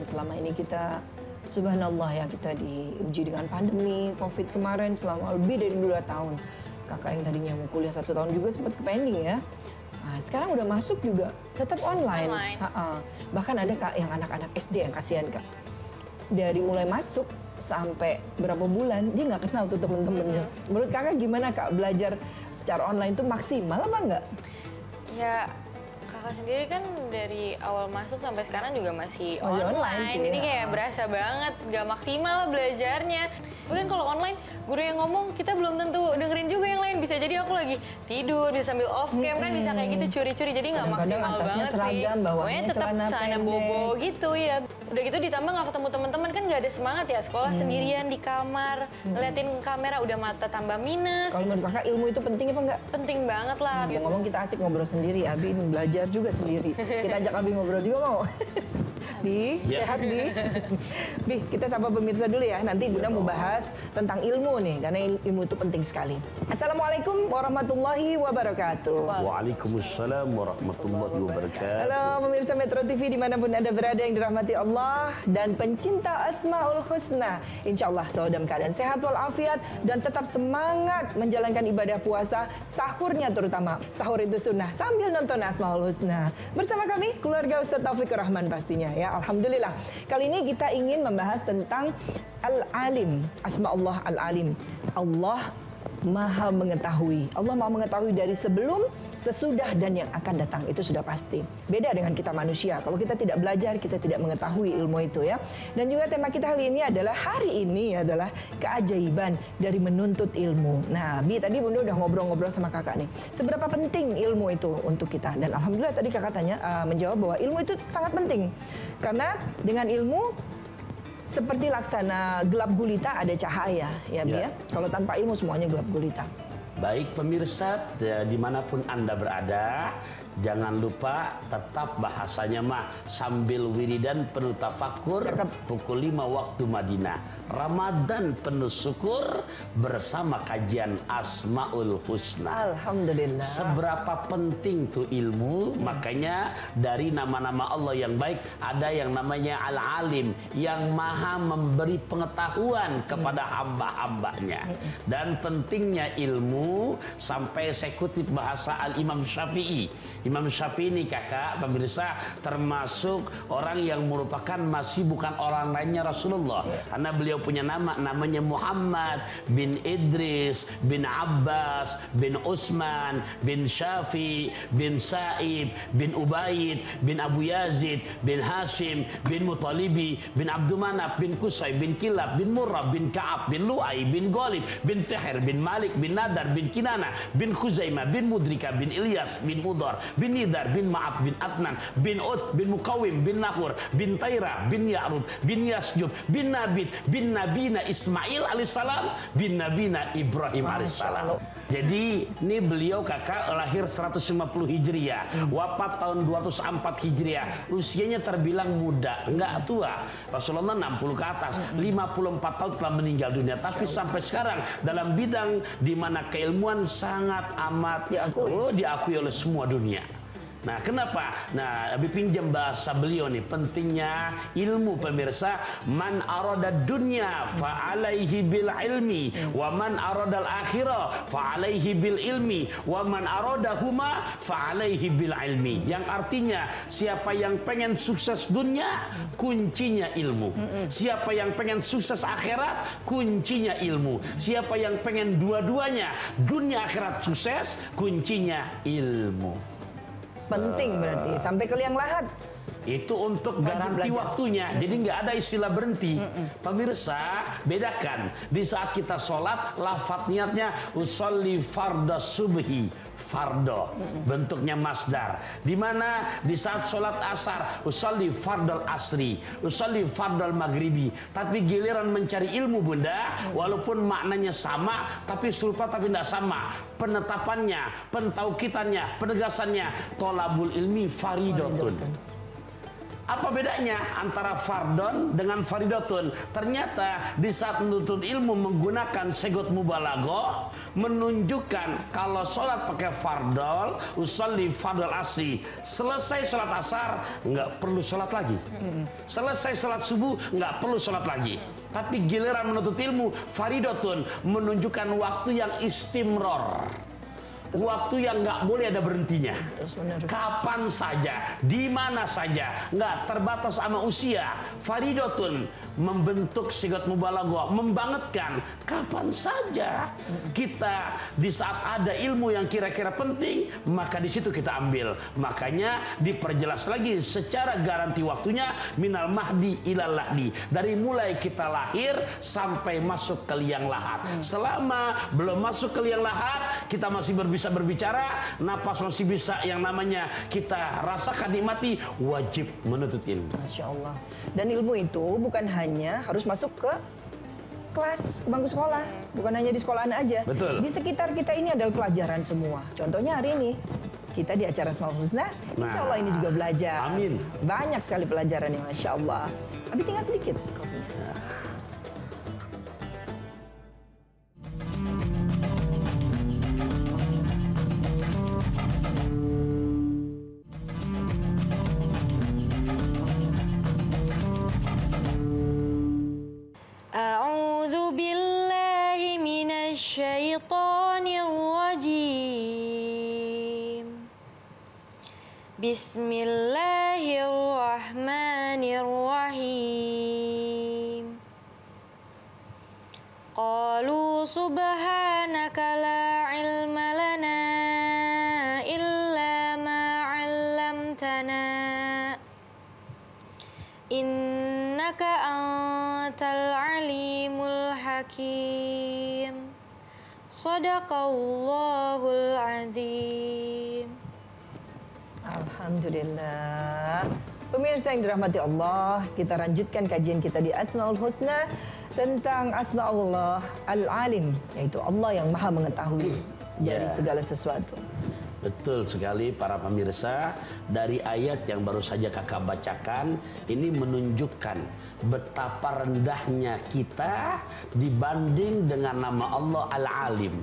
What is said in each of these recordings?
kan selama ini kita subhanallah ya, kita diuji dengan pandemi COVID kemarin selama lebih dari 2 tahun. Kakak yang tadinya mau kuliah 1 tahun juga sempat ke pending ya. Nah, sekarang udah masuk juga tetap online. Bahkan ada Kak yang anak-anak SD yang kasihan Kak. Dari mulai masuk sampai berapa bulan dia nggak kenal tuh temen-temennya. Menurut Kakak gimana Kak belajar secara online itu maksimal apa enggak? Ya, kakak sendiri kan dari awal masuk sampai sekarang juga masih online sih, jadi kayak berasa banget gak maksimal lah belajarnya. Tapi kan kalau online, guru yang ngomong kita belum tentu dengerin juga yang lain. Bisa jadi aku lagi tidur, bisa sambil off cam kan bisa kayak gitu curi-curi. Jadi nggak maksimal banget seragam, sih. bawahnya tetap celana bobo gitu ya. Udah gitu ditambah nggak ketemu teman-teman kan nggak ada semangat ya. Sekolah sendirian di kamar, ngeliatin kamera udah mata tambah minus. Kalau menurut Kakak ilmu itu penting apa enggak? Penting banget lah. Gitu. Ngomong kita asik ngobrol sendiri, Abi belajar juga sendiri. Kita ajak Abi ngobrol juga mau? Bi, sehat Bi. Bi, kita sapa pemirsa dulu ya. Nanti Bunda mau bahas tentang ilmu nih, karena ilmu itu penting sekali. Assalamualaikum warahmatullahi wabarakatuh. Waalaikumsalam warahmatullahi wabarakatuh. Halo pemirsa Metro TV dimanapun Anda berada yang dirahmati Allah dan pencinta Asmaul Husna. Insya Allah selalu dalam keadaan sehat walafiat dan tetap semangat menjalankan ibadah puasa, sahurnya terutama. Sahur itu sunnah sambil nonton Asmaul Husna. Bersama kami keluarga Ustadz Taufikur Rahman pastinya ya. Alhamdulillah. Kali ini kita ingin membahas tentang Al-Alim, Asma Allah Al-Alim. Allah Maha mengetahui. Allah Maha mengetahui dari sebelum, sesudah, dan yang akan datang. Itu sudah pasti. Beda dengan kita manusia. Kalau kita tidak belajar, kita tidak mengetahui ilmu itu ya. Dan juga tema kita hari ini adalah keajaiban dari menuntut ilmu. Nah, Bi, tadi Bunda udah ngobrol-ngobrol sama kakak nih. Seberapa penting ilmu itu untuk kita? Dan alhamdulillah tadi kakak menjawab bahwa ilmu itu sangat penting. Karena dengan ilmu seperti laksana gelap gulita ada cahaya ya Bi ya. Kalau tanpa ilmu semuanya gelap gulita. Baik pemirsa, dimanapun Anda berada, jangan lupa tetap bahasanya mah sambil wiridan penuh tafakur. Pukul 5 waktu Madinah. Ramadan penuh syukur bersama kajian Asmaul Husna. Alhamdulillah. Seberapa penting tuh ilmu, makanya dari nama-nama Allah yang baik ada yang namanya Al-Alim, yang maha memberi pengetahuan kepada hamba-hambanya. Dan pentingnya ilmu sampai saya kutip bahasa Al-Imam Syafi'i. Imam Syafi'i ini kakak pemirsa termasuk orang yang merupakan masih bukan orang lainnya Rasulullah. Karena beliau punya namanya Muhammad bin Idris bin Abbas bin Utsman bin Syafi bin Sa'ib bin Ubaid bin Abu Yazid bin Hashim bin Mutalibi bin Abdumanaf bin Qusay bin Kilab bin Murrah bin Ka'ab bin Lu'ay bin Ghalib bin Fihr bin Malik bin Nadar bin Kinana bin Khuzaimah bin Mudrika bin Ilyas bin Mudar bin Nidar bin Ma'ab bin Adnan bin Ud bin Muqawim bin Nahur bin Taira bin Ya'rub bin Yasjub bin Nabit bin Nabina Ismail alaihissalam bin Nabina Ibrahim alaihissalam. Jadi ini beliau kakak lahir 150 Hijriah, wafat tahun 204 Hijriah. Usianya terbilang muda, enggak tua. Rasulullah 60 ke atas, 54 tahun telah meninggal dunia. Tapi sampai sekarang dalam bidang di mana keilmuan sangat amat diakui oleh semua dunia. Nah, kenapa? Nah, Abi pinjam bahasa beliau nih, pentingnya ilmu pemirsa. Man arada dunya fa alaihi bil ilmi wa man aradal akhirah fa alaihi bil ilmi wa man aradahuma fa alaihi bil ilmi. Yang artinya siapa yang pengen sukses dunia, kuncinya ilmu. Siapa yang pengen sukses akhirat, kuncinya ilmu. Siapa yang pengen dua-duanya, dunia akhirat sukses, kuncinya ilmu. Penting berarti sampai ke liang lahat. Itu untuk garansi waktunya. Jadi nggak ada istilah berhenti. Pemirsa, bedakan. Di saat kita sholat, lafadz niatnya usolli farda subhi. Fardo. Bentuknya masdar. Di mana di saat sholat asar, usolli fardal asri. Usolli fardal maghribi. Tapi giliran mencari ilmu bunda, walaupun maknanya sama, tapi serupa tapi tidak sama. Penetapannya, pentauqitannya, penegasannya. Tolabul ilmi faridotun. Apa bedanya antara fardon dengan faridatun? Ternyata di saat menuntut ilmu menggunakan segot mubalaghah menunjukkan kalau sholat pakai fardol, usolli fardal asri, selesai sholat asar nggak perlu sholat lagi, selesai sholat subuh nggak perlu sholat lagi. Tapi giliran menuntut ilmu faridatun menunjukkan waktu yang istimror. Waktu yang nggak boleh ada berhentinya. Kapan saja, di mana saja, nggak terbatas sama usia. Faridatun membentuk sigat mubalaghah, membangetkan kapan saja kita di saat ada ilmu yang kira-kira penting, maka di situ kita ambil. Makanya diperjelas lagi secara garanti waktunya minal mahdi ilal lahdi. Dari mulai kita lahir sampai masuk ke liang lahat. Selama belum masuk ke liang lahat, kita masih bisa berbicara, napas masih bisa yang namanya kita rasakan, nikmati, wajib menuntut ilmu. Masya Allah. Dan ilmu itu bukan hanya harus masuk ke kelas, bangku sekolah, bukan hanya di sekolahan aja. Betul. Di sekitar kita ini adalah pelajaran semua. Contohnya hari ini kita di acara Asmaul Husna, insya Allah ini juga belajar. Amin. Banyak sekali pelajaran yang masya Allah. Tapi tinggal sedikit kopinya. A'udzu billahi minasy syaithanir rajim. Bismillahirrahmanirrahim. Qalu subhanaka la ilma lana illa ma 'allamtana. Innaka antal alimul hakim. Shadaqallahul azim. Alhamdulillah. Pemirsa yang dirahmati Allah, kita lanjutkan kajian kita di Asmaul Husna tentang Asma Allah Al-Alim, yaitu Allah yang Maha mengetahui dari segala sesuatu. Betul sekali para pemirsa, dari ayat yang baru saja kakak bacakan ini menunjukkan betapa rendahnya kita dibanding dengan nama Allah Al-Alim.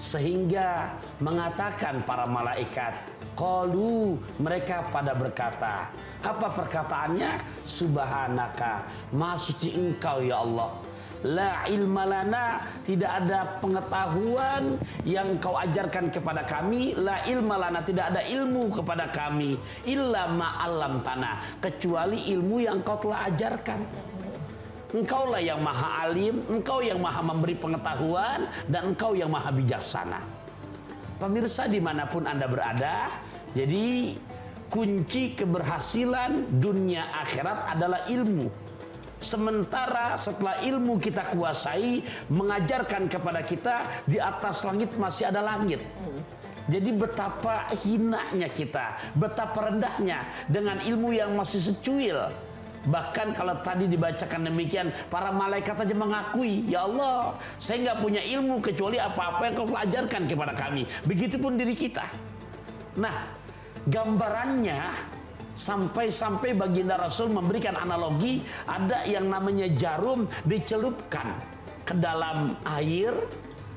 Sehingga mengatakan para malaikat, qalu, mereka pada berkata, apa perkataannya? Subhanaka, maha suci engkau ya Allah. La ilma lana, tidak ada pengetahuan yang kau ajarkan kepada kami. La ilma lana, tidak ada ilmu kepada kami. Illa ma'alam tanah, kecuali ilmu yang kau telah ajarkan. Engkaulah yang maha alim, engkau yang maha memberi pengetahuan, dan engkau yang maha bijaksana. Pemirsa dimanapun Anda berada, jadi kunci keberhasilan dunia akhirat adalah ilmu. Sementara setelah ilmu kita kuasai, mengajarkan kepada kita, di atas langit masih ada langit. Jadi betapa hinanya kita, betapa rendahnya dengan ilmu yang masih secuil. Bahkan kalau tadi dibacakan demikian, para malaikat saja mengakui, ya Allah, saya nggak punya ilmu kecuali apa-apa yang kau ajarkan kepada kami. Begitupun diri kita. Nah, gambarannya sampai baginda Rasul memberikan analogi, ada yang namanya jarum dicelupkan ke dalam air,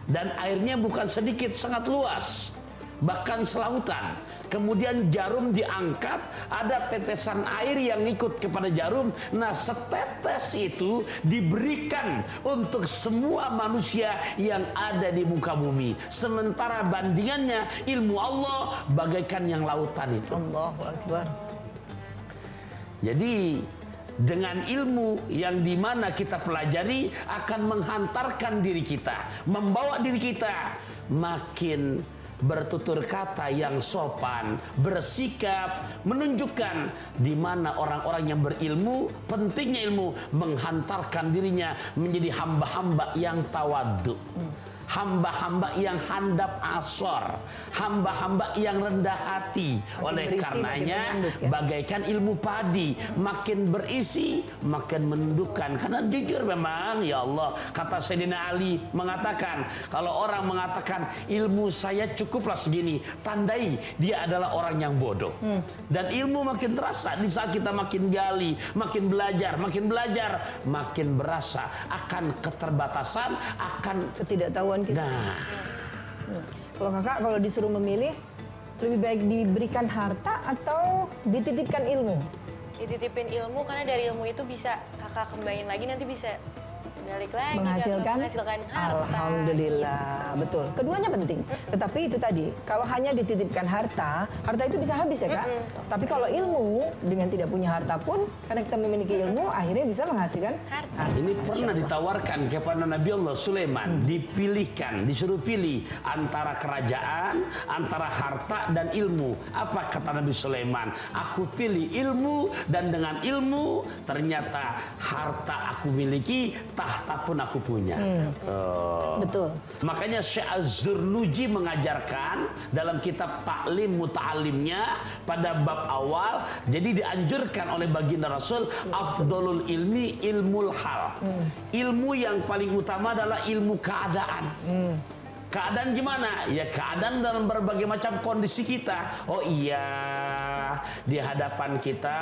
dan airnya bukan sedikit, sangat luas, bahkan selautan. Kemudian jarum diangkat, ada tetesan air yang ikut kepada jarum. Nah, setetes itu diberikan untuk semua manusia yang ada di muka bumi. Sementara bandingannya ilmu Allah bagaikan yang lautan itu. Allahu Akbar. Jadi dengan ilmu yang dimana kita pelajari akan menghantarkan diri kita, membawa diri kita makin bertutur kata yang sopan, bersikap, menunjukkan di mana orang-orang yang berilmu, pentingnya ilmu, menghantarkan dirinya menjadi hamba-hamba yang tawadhu. hamba-hamba yang handap asor, hamba-hamba yang rendah hati. Oleh berisi, karenanya makin menunduk, ya. bagaikan ilmu padi, makin berisi makin menundukkan. Karena jujur memang ya Allah, kata Sayyidina Ali mengatakan, kalau orang mengatakan ilmu saya cukuplah segini, tandai dia adalah orang yang bodoh. Dan ilmu makin terasa di saat kita makin gali, makin belajar, makin berasa akan keterbatasan, akan Ketidaktahuan kita. nah. Kalau kakak kalau disuruh memilih, lebih baik diberikan harta atau dititipkan ilmu? Dititipin ilmu, karena dari ilmu itu bisa kakak kembangin lagi, nanti bisa balik lagi Menghasilkan harta. Alhamdulillah, betul. Keduanya penting. Tetapi itu tadi, kalau hanya dititipkan harta itu bisa habis ya kak. Tapi kalau ilmu dengan tidak punya harta pun, karena kita memiliki ilmu, akhirnya bisa menghasilkan Harta. harta. Ini pernah ditawarkan kepada Nabi Allah Sulaiman, dipilihkan, disuruh pilih antara kerajaan, antara harta dan ilmu. Apa kata Nabi Sulaiman? Aku pilih ilmu, dan dengan ilmu ternyata harta aku miliki, tahta pun aku punya. Betul. Makanya Syekh Az-Zurnuji mengajarkan dalam kitab Ta'lim Muta'alimnya pada bab awal, jadi dianjurkan oleh baginda Rasul, afdolul ilmi ilmul hal. Ilmu yang paling utama adalah ilmu keadaan. Keadaan gimana? Ya keadaan dalam berbagai macam kondisi kita. Oh iya, di hadapan kita,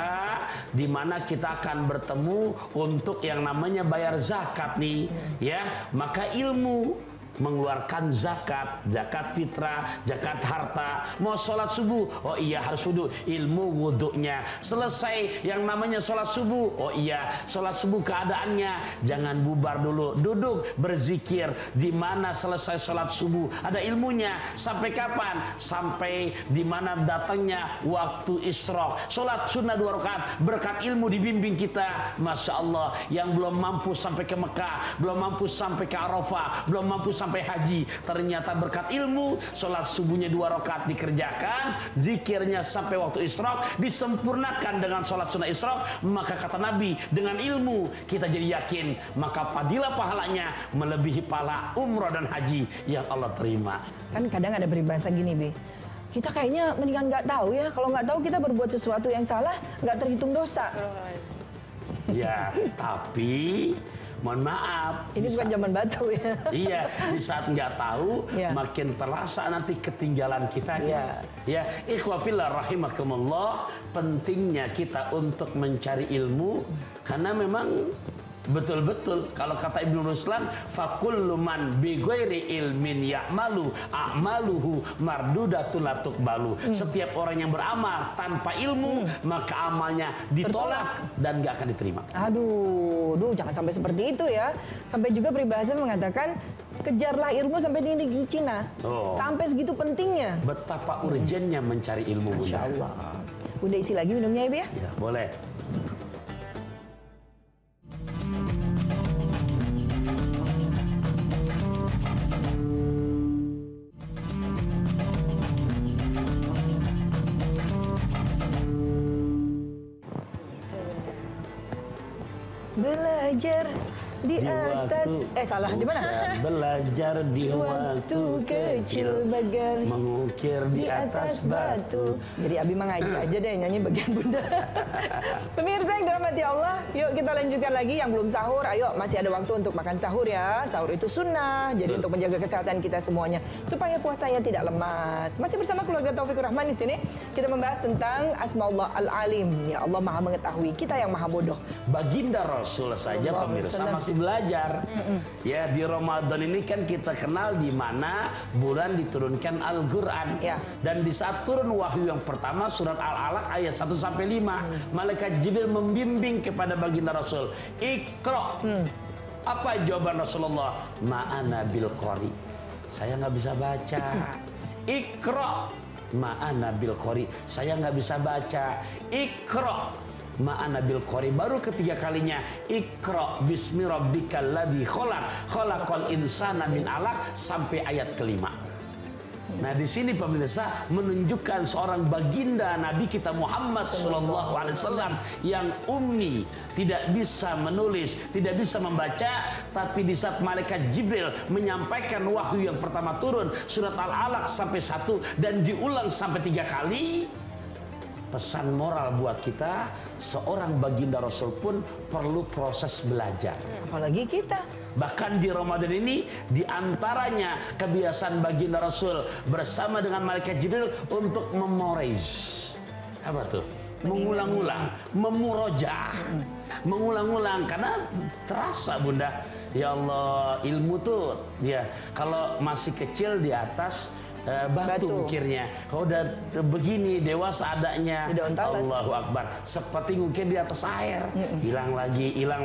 di mana kita akan bertemu untuk yang namanya bayar zakat nih, ya. Maka ilmu mengeluarkan zakat, zakat fitrah, zakat harta. Mau sholat subuh, oh iya harus wudhu, ilmu wudhunya. Selesai yang namanya sholat subuh, oh iya sholat subuh keadaannya, jangan bubar dulu, duduk berzikir. Di mana selesai sholat subuh ada ilmunya. Sampai kapan? Sampai di mana datangnya waktu isyraq, sholat sunnah 2 rakaat, berkat ilmu dibimbing kita. Masya Allah, yang belum mampu sampai ke Mekah, belum mampu sampai ke Arafah, belum mampu sampai haji, ternyata berkat ilmu sholat subuhnya 2 rakaat dikerjakan, zikirnya sampai waktu isyraq disempurnakan dengan sholat sunnah isyraq. Maka kata Nabi, dengan ilmu kita jadi yakin, maka fadilah pahalanya melebihi pahala umrah dan haji yang Allah terima. Kan kadang ada peribahasa gini, Bi. Kita kayaknya mendingan nggak tahu ya. Kalau nggak tahu kita berbuat sesuatu yang salah, nggak terhitung dosa. Ya, tapi mohon maaf, Ini bukan zaman batu ya. iya, di saat nggak tahu, Ya. makin terasa nanti ketinggalan kita. Ya. Ya, ikhwafillah rahimakumullah, pentingnya kita untuk mencari ilmu, karena memang betul-betul kalau kata Ibnu Ruslan, fakullu man bi ghairi ilmin ya'malu a'maluhu mardudatun la tuqbalu. Setiap orang yang beramal tanpa ilmu, maka amalnya ditolak dan nggak akan diterima. Aduh, jangan sampai seperti itu ya. Sampai juga peribahasa mengatakan, kejarlah ilmu sampai di negeri Cina. Oh. Sampai segitu pentingnya. Betapa urgennya mencari ilmu, Bunda. Masya Allah. Bunda isi lagi minumnya, Ibu ya. Ya, boleh. Belajar di Di atas waktu- salah di mana? Belajar di waktu kecil, bagai mengukir di atas batu. Jadi Abi mengaji aja deh nyanyi bagian Bunda. Pemirsa yang dirahmati Allah, yuk kita lanjutkan lagi. Yang belum sahur, ayo masih ada waktu untuk makan sahur ya. Sahur itu sunnah, jadi untuk menjaga kesehatan kita semuanya supaya puasanya tidak lemas. Masih bersama keluarga Taufikur Rahman di sini. Kita membahas tentang Asmaullah Al-Alim. Ya Allah Maha mengetahui, kita yang Maha bodoh. Baginda Rasul saja Sallallahu alaihi pemirsa wasallam masih belajar. Ya, di Ramadan ini kan kita kenal di mana bulan diturunkan Al-Qur'an. Ya. Dan di saat turun wahyu yang pertama surat Al-Alaq ayat 1 sampai 5, malaikat Jibril membimbing kepada baginda Rasul, "Iqra." Apa jawaban Rasulullah? Ma'ana bil qari. Saya nggak bisa baca. Iqra. Ma'ana bil qari. Saya nggak bisa baca. Iqra. Ma'ana bil qari. Baru ketiga kalinya, Iqra bismi rabbikal ladzi khalaq, khalaqal insana min alaq, sampai ayat kelima. Nah, di sini pemirsa menunjukkan seorang baginda Nabi kita Muhammad sallallahu alaihi wasallam yang ummi, tidak bisa menulis, tidak bisa membaca, tapi di saat malaikat Jibril menyampaikan wahyu yang pertama turun surat Al-Alaq sampai 1 dan diulang sampai 3 kali. Pesan moral buat kita, seorang baginda Rasul pun perlu proses belajar. Apalagi kita. Bahkan di Ramadan ini, di antaranya kebiasaan baginda Rasul bersama dengan malaikat Jibril untuk memorize. Apa tuh? Mengulang-ulang, memurojaah. Mengulang-ulang, karena terasa Bunda, ya Allah, ilmu tuh ya kalau masih kecil di atas batu ukirnya. Kalau udah begini dewasa adanya, Allahu Akbar, seperti ngukir di atas air, hilang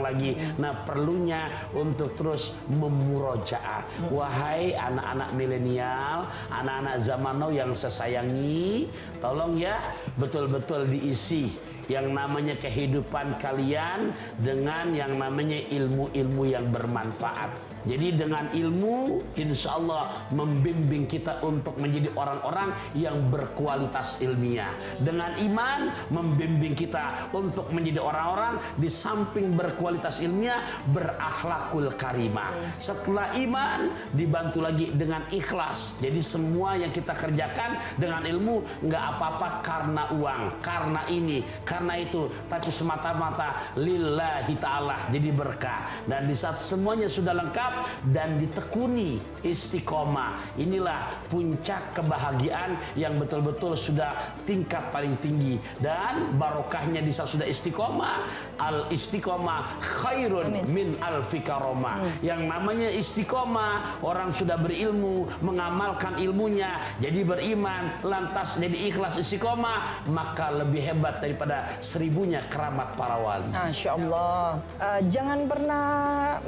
lagi. Nah, perlunya untuk terus memurojaah. Wahai anak-anak milenial, anak-anak zaman now yang saya sayangi, tolong ya betul-betul diisi yang namanya kehidupan kalian dengan yang namanya ilmu-ilmu yang bermanfaat. Jadi dengan ilmu, insya Allah membimbing kita untuk menjadi orang-orang yang berkualitas ilmiah. Dengan iman, membimbing kita untuk menjadi orang-orang di samping berkualitas ilmiah, berakhlakul karimah. Setelah iman, dibantu lagi dengan ikhlas. Jadi semua yang kita kerjakan dengan ilmu, nggak apa-apa karena uang, karena ini, karena itu, tapi semata-mata lillahi ta'ala, jadi berkah. Dan di saat semuanya sudah lengkap dan ditekuni istiqomah, inilah puncak kebahagiaan yang betul-betul sudah tingkat paling tinggi. Dan barokahnya di saat sudah istiqomah, al istiqomah khairun min alfi karomah. Yang namanya istiqomah, orang sudah berilmu, mengamalkan ilmunya, jadi beriman, lantas jadi ikhlas istiqomah, maka lebih hebat daripada 1000-nya keramat para wali. Masya Allah. Jangan pernah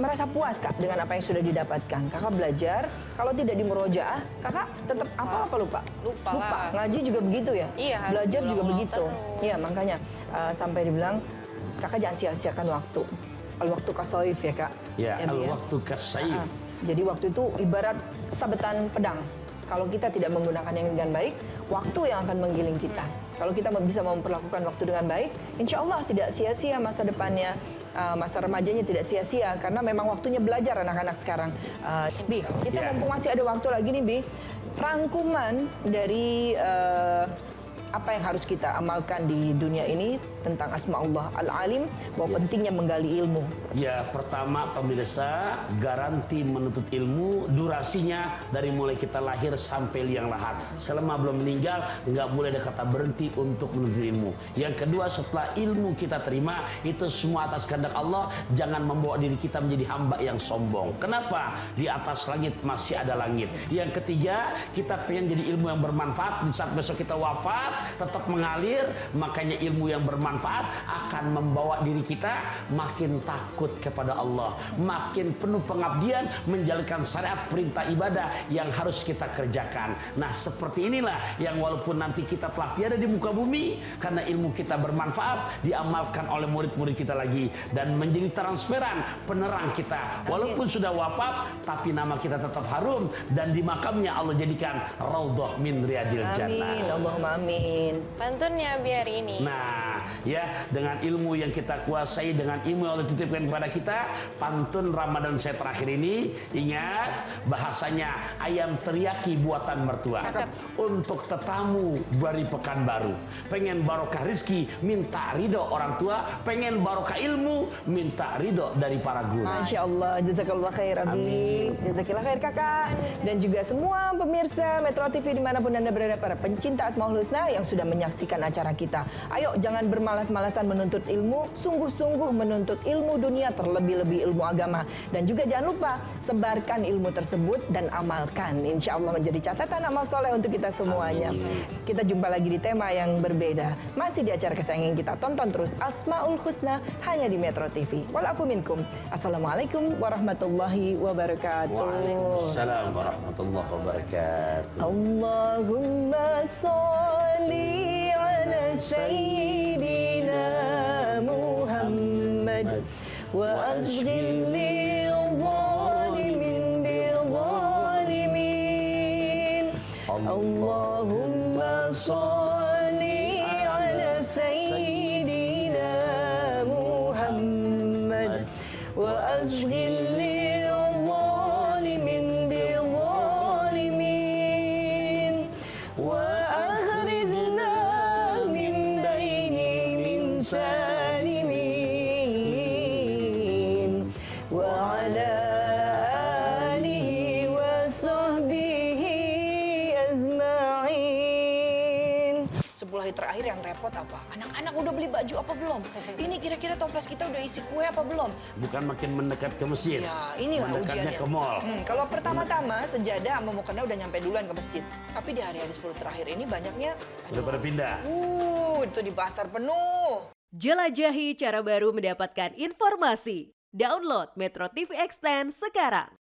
merasa puas Kak dengan apa yang sudah didapatkan. Kakak belajar, kalau tidak di murojaah, kakak tetap apa lupa. Lah. Ngaji juga begitu ya? Iya. Belajar juga begitu. Terus. Iya, makanya sampai dibilang kakak jangan sia-siakan waktu. Al-waktu kasoif ya Kak. Ya, al-waktu kasaif. Jadi waktu itu ibarat sabetan pedang. Kalau kita tidak menggunakan yang dengan baik, waktu yang akan menggiling kita. Kalau kita bisa memperlakukan waktu dengan baik, insya Allah tidak sia-sia masa depannya, masa remajanya tidak sia-sia, karena memang waktunya belajar anak-anak sekarang. Bi, kita mumpung masih ada waktu lagi nih Bi, rangkuman dari apa yang harus kita amalkan di dunia ini tentang asma Allah Al-Alim, bahwa pentingnya menggali ilmu. Ya, pertama pemirsa, garansi menuntut ilmu, durasinya dari mulai kita lahir sampai liang lahat. Selama belum meninggal, nggak boleh ada kata berhenti untuk menuntut ilmu. Yang kedua, setelah ilmu kita terima, itu semua atas kehendak Allah, jangan membawa diri kita menjadi hamba yang sombong. Kenapa? Di atas langit masih ada langit. Yang ketiga, kita pengen jadi ilmu yang bermanfaat, di saat besok kita wafat, tetap mengalir, makanya ilmu yang bermanfaat akan membawa diri kita makin takut kepada Allah, makin penuh pengabdian menjalankan syariat perintah ibadah yang harus kita kerjakan. Nah, seperti inilah yang walaupun nanti kita telah tiada di muka bumi, karena ilmu kita bermanfaat, diamalkan oleh murid-murid kita lagi dan menjadi transparan penerang kita. Walaupun sudah wafat, tapi nama kita tetap harum dan di makamnya Allah jadikan raudhah min riyadil jannah. Amin, Allahumma amin. Pantunnya biar ini. Nah, ya, dengan ilmu yang kita kuasai, dengan ilmu yang Allah titipkan kepada kita, pantun Ramadan saya terakhir ini, ingat bahasanya ayam teriyaki buatan mertua. Untuk tetamu dari Pekanbaru, pengen barokah rizki, minta ridho orang tua, pengen barokah ilmu, minta ridho dari para guru. Masya Allah, jazakallah khair Abi, jazakallah khair kakak, dan juga semua pemirsa Metro TV dimanapun Anda berada, para pencinta Asmaul Husna yang sudah menyaksikan acara kita. Ayo jangan bermalas-malasan menuntut ilmu, sungguh-sungguh menuntut ilmu dunia, terlebih-lebih ilmu agama. Dan juga jangan lupa sebarkan ilmu tersebut dan amalkan. Insya Allah menjadi catatan amal soleh untuk kita semuanya. Kita jumpa lagi di tema yang berbeda. Masih di acara kesayangan kita. Tonton terus Asmaul Husna hanya di Metro TV. Walafu minkum. Assalamualaikum warahmatullahi wabarakatuh. Waalaikumsalam warahmatullahi wabarakatuh. Allahumma sholli ala sayyidina Muhammad wa azghil lil zalimin bil zalimin. وأزهل للظالمين بالظالمين وأخرجنا من بينهم سالمين وعلى آله وصحبه أجمعين. 10 hari terakhir yang repot apa? Anak-anak udah beli baju apa belum? Ini kira-kira toples kita udah isi kue apa belum? Bukan makin mendekat ke masjid. Ya, inilah mendekatnya ujiannya. ke mall. Kalau pertama-tama sejadah sama mukena udah nyampe duluan ke masjid. Tapi di hari-hari 10 terakhir ini banyaknya Udah pada pindah. itu di pasar penuh. Jelajahi cara baru mendapatkan informasi. Download Metro TV Extend sekarang.